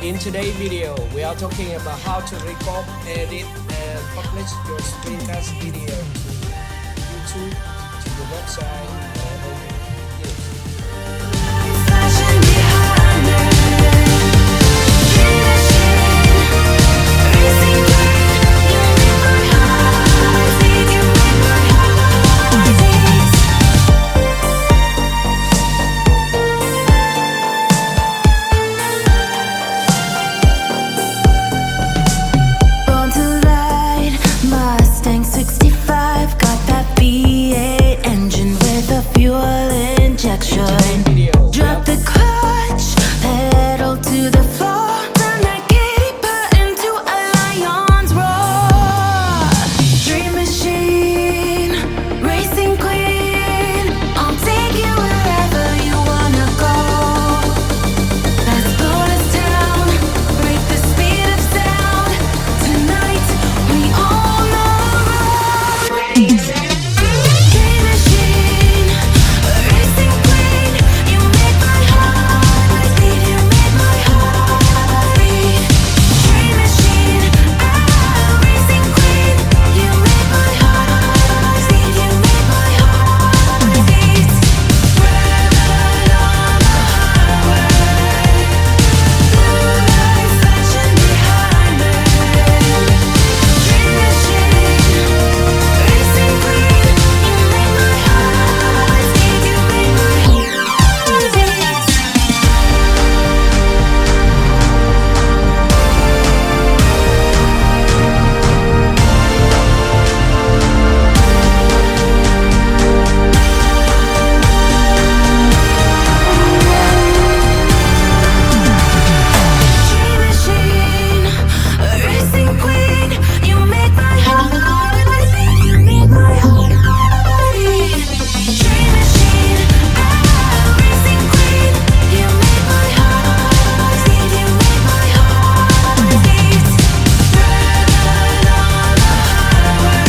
In today's video, we are talking about how to record, edit, and publish your screencast video to YouTube, to your website, or fuel injection. attraction. Drop the clutch, pedal to the floor. Turn that caper into a lion's roar. Dream machine, racing queen, I'll take you wherever you wanna go. Let's blow this town, break the speed of sound. Tonight we own the road. Dream machine, racing queen, you make my heart beat. You make my heart beat. Dream machine, racing queen, you make my heart beat. You make my heart beat. Red on the highway, blue lights flashing behind me. Dream machine, racing queen, you make my heart beat. You make my heart beat. Dream machine, racing queen, you make my heart beat. You make my heart beat. Dream machine, racing queen, you make my heart beat. You make my heart beat. Red on the highway,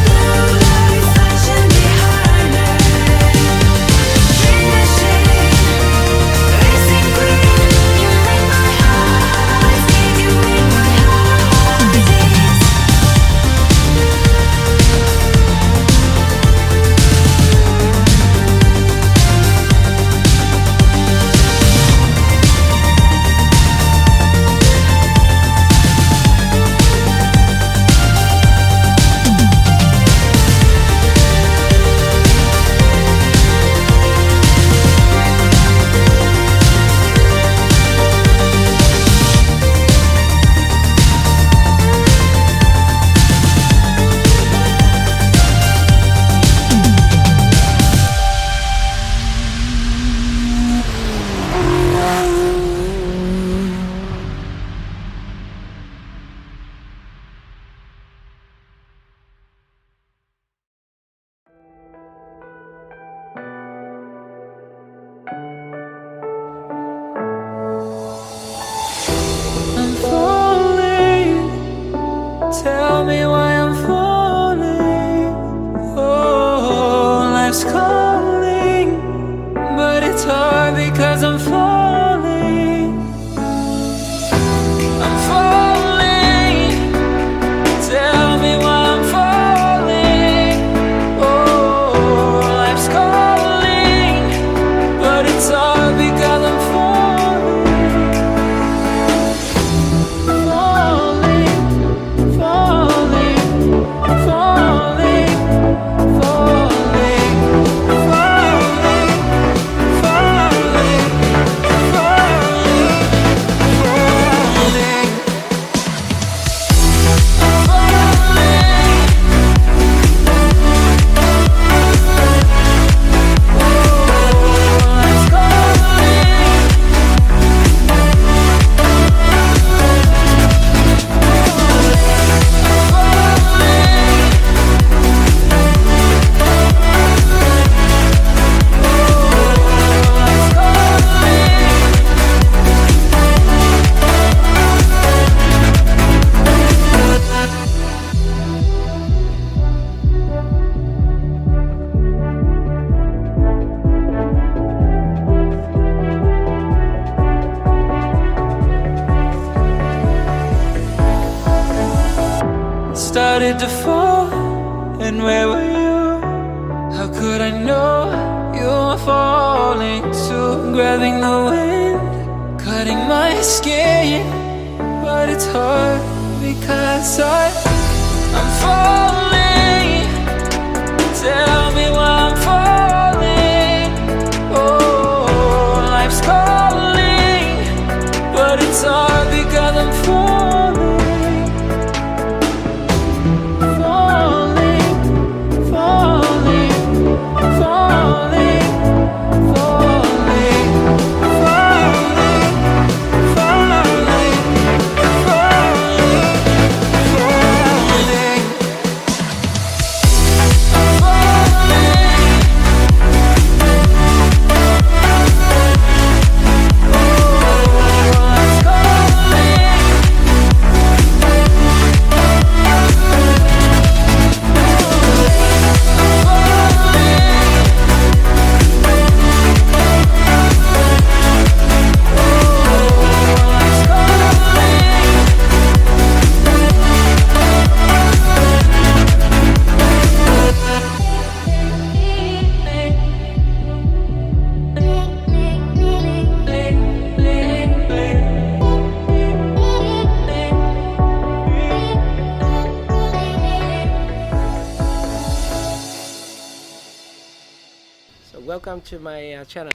blue lights flashing behind me. Dream machine, racing queen, you make my heart beat. You make my heart beat. I'm falling. Tell me why I'm falling. Oh, life's calling, but it's hard because I'm falling. I'm falling. Tell me why I'm falling. Oh, life's calling, but it's hard because I'm falling. Falling, falling, falling, falling, falling, falling, started to fall, and where were you? How could I know you were falling too? Grabbing the wind, cutting my skin, but it's hard because I'm falling. Tell me why I'm falling. Oh, life's calling, but it's hard because I'm falling. Falling, falling, falling. welcome to my channel.